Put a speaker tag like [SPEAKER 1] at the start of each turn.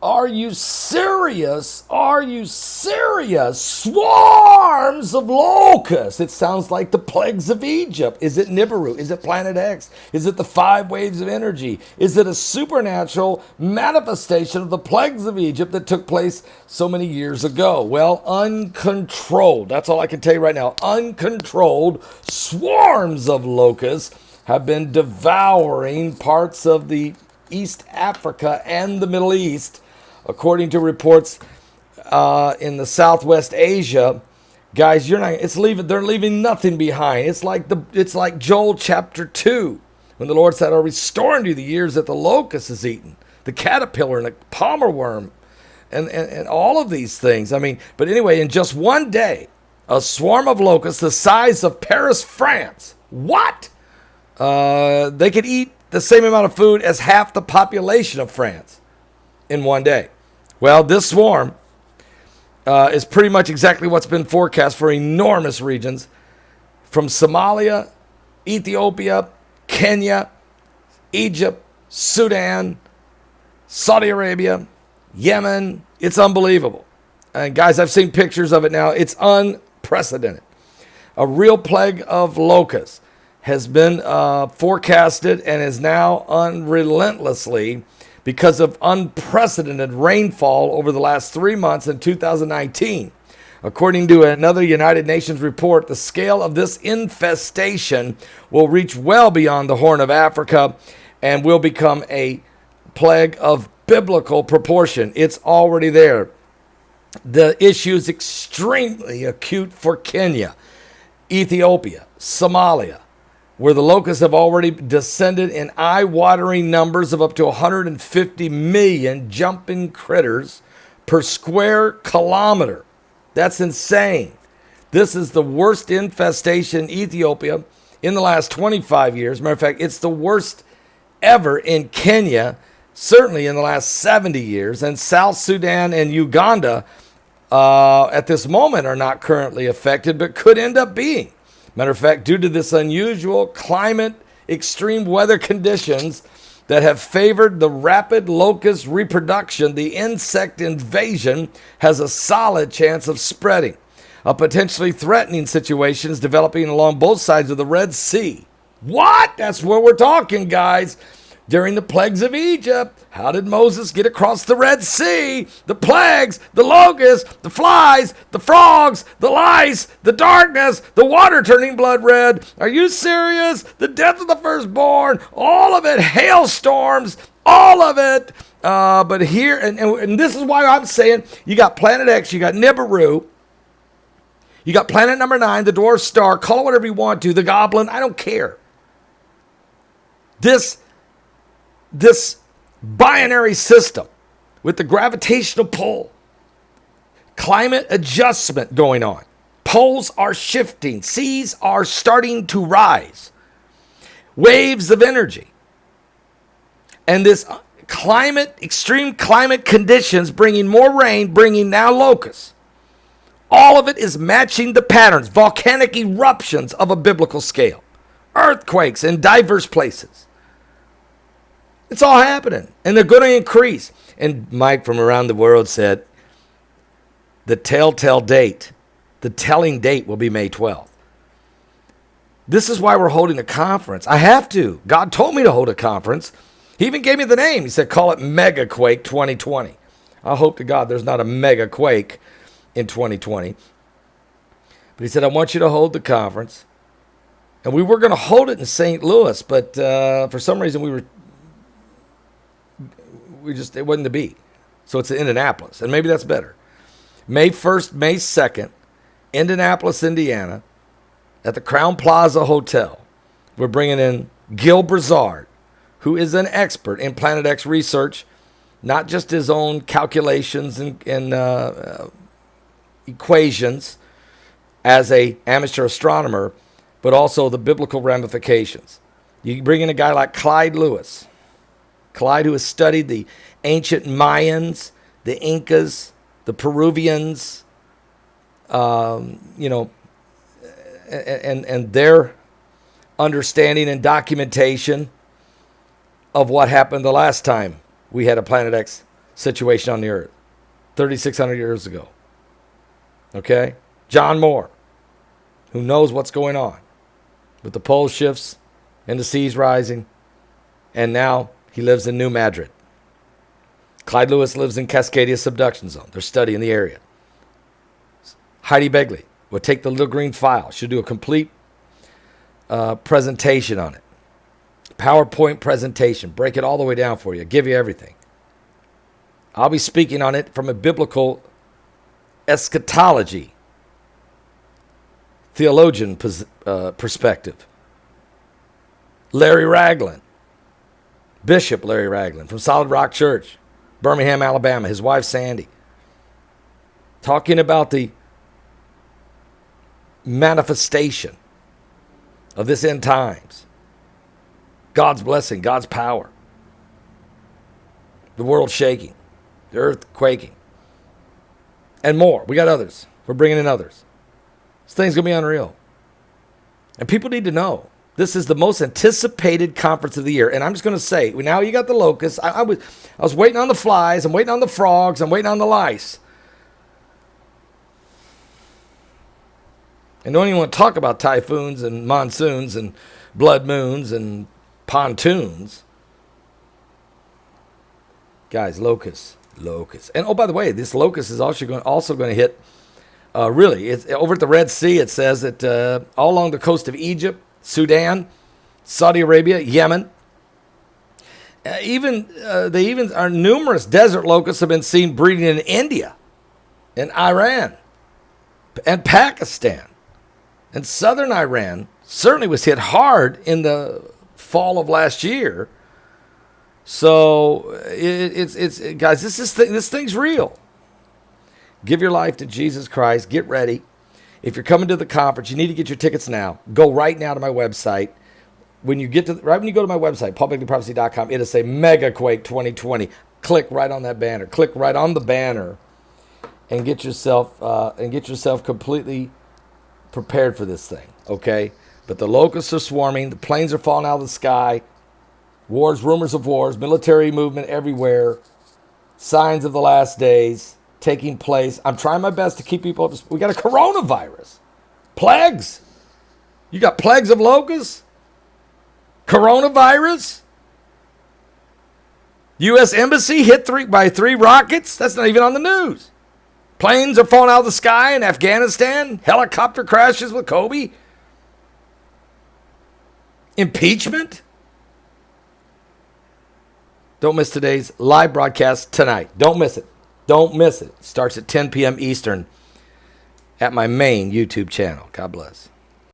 [SPEAKER 1] Are you serious? Are you serious? Swarms of locusts. It sounds like the plagues of Egypt. Is it Nibiru? Is it Planet X? Is it the five waves of energy? Is it a supernatural manifestation of the plagues of Egypt that took place so many years ago? Well, uncontrolled. That's all I can tell you right now. Uncontrolled swarms of locusts have been devouring parts of the East Africa and the Middle East. According to reports in the Southwest Asia, guys, they're leaving nothing behind. It's like Joel chapter 2, when the Lord said, I'll restore unto you the years that the locust is eaten, the caterpillar and the palmer worm, and all of these things. But anyway, in just one day, a swarm of locusts the size of Paris, France. What? They could eat the same amount of food as half the population of France in one day. Well, this swarm is pretty much exactly what's been forecast for enormous regions from Somalia, Ethiopia, Kenya, Egypt, Sudan, Saudi Arabia, Yemen. It's unbelievable. And guys, I've seen pictures of it now. It's unprecedented. A real plague of locusts has been forecasted and is now unrelentlessly, because of unprecedented rainfall over the last 3 months in 2019. According to another United Nations report, the scale of this infestation will reach well beyond the Horn of Africa and will become a plague of biblical proportion. It's already there. The issue is extremely acute for Kenya, Ethiopia, Somalia, where the locusts have already descended in eye-watering numbers of up to 150 million jumping critters per square kilometer. That's insane. This is the worst infestation in Ethiopia in the last 25 years. Matter of fact, it's the worst ever in Kenya, certainly in the last 70 years. And South Sudan and Uganda at this moment are not currently affected, but could end up being. Matter of fact, due to this unusual climate, extreme weather conditions that have favored the rapid locust reproduction, the insect invasion has a solid chance of spreading. A potentially threatening situation is developing along both sides of the Red Sea. What? That's where we're talking, guys. During the plagues of Egypt, how did Moses get across the Red Sea? The plagues, the locusts, the flies, the frogs, the lice, the darkness, the water turning blood red. Are you serious? The death of the firstborn, all of it, hailstorms, all of it. But here, and this is why I'm saying, you got Planet X, you got Nibiru, you got Planet number 9, the dwarf star, call it whatever you want to, the goblin, I don't care. This binary system with the gravitational pull, climate adjustment going on. Poles are shifting. Seas are starting to rise. Waves of energy. And this extreme climate conditions bringing more rain, bringing now locusts. All of it is matching the patterns, volcanic eruptions of a biblical scale, earthquakes in diverse places. It's all happening, and they're going to increase. And Mike from around the world said, the telltale date, the telling date will be May 12th. This is why we're holding a conference. I have to. God told me to hold a conference. He even gave me the name. He said, call it Mega Quake 2020. I hope to God there's not a mega quake in 2020. But he said, I want you to hold the conference. And we were going to hold it in St. Louis, but for some reason it wasn't to be. So it's in Indianapolis, and maybe that's better. May 1st, May 2nd, Indianapolis, Indiana, at the Crown Plaza Hotel. We're bringing in Gil Brazard, who is an expert in Planet X research, not just his own calculations and equations as a amateur astronomer, but also the biblical ramifications. You bring in a guy like Clyde Lewis. Clyde, who has studied the ancient Mayans, the Incas, the Peruvians, and their understanding and documentation of what happened the last time we had a Planet X situation on the earth 3,600 years ago. Okay? John Moore, who knows what's going on with the pole shifts and the seas rising, and now he lives in New Madrid. Clyde Lewis lives in Cascadia Subduction Zone. They're studying the area. Heidi Begley will take the little green file. She'll do a complete presentation on it. PowerPoint presentation. Break it all the way down for you. Give you everything. I'll be speaking on it from a biblical eschatology, theologian perspective. Larry Ragland, Bishop Larry Ragland from Solid Rock Church, Birmingham, Alabama, his wife Sandy, talking about the manifestation of this end times, God's blessing, God's power, the world shaking, the earth quaking, and more. We got others. We're bringing in others. This thing's going to be unreal. And people need to know. This is the most anticipated conference of the year. And I'm just going to say, now you got the locusts. I was waiting on the flies. I'm waiting on the frogs. I'm waiting on the lice. And don't even want to talk about typhoons and monsoons and blood moons and pontoons. Guys, locusts. And oh, by the way, this locust is also going to hit, it's over at the Red Sea. It says that all along the coast of Egypt, Sudan, Saudi Arabia, Yemen. Our numerous desert locusts have been seen breeding in India, and Iran, and Pakistan, and southern Iran. Certainly was hit hard in the fall of last year. So it's guys, this thing's real. Give your life to Jesus Christ. Get ready. If you're coming to the conference, you need to get your tickets now. Go right now to my website. When you go to my website, paulbegleyprophecy.com, it'll say Mega Quake 2020. Click right on that banner. Click right on the banner, and get yourself completely prepared for this thing. Okay, but the locusts are swarming. The planes are falling out of the sky. Wars, rumors of wars, military movement everywhere. Signs of the last days taking place. I'm trying my best to keep people up. We got a coronavirus. Plagues. You got plagues of locusts. Coronavirus. U.S. Embassy hit by three rockets. That's not even on the news. Planes are falling out of the sky in Afghanistan. Helicopter crashes with Kobe. Impeachment. Don't miss today's live broadcast tonight. Don't miss it. Don't miss it. Starts at 10 p.m. Eastern at my main YouTube channel. God bless.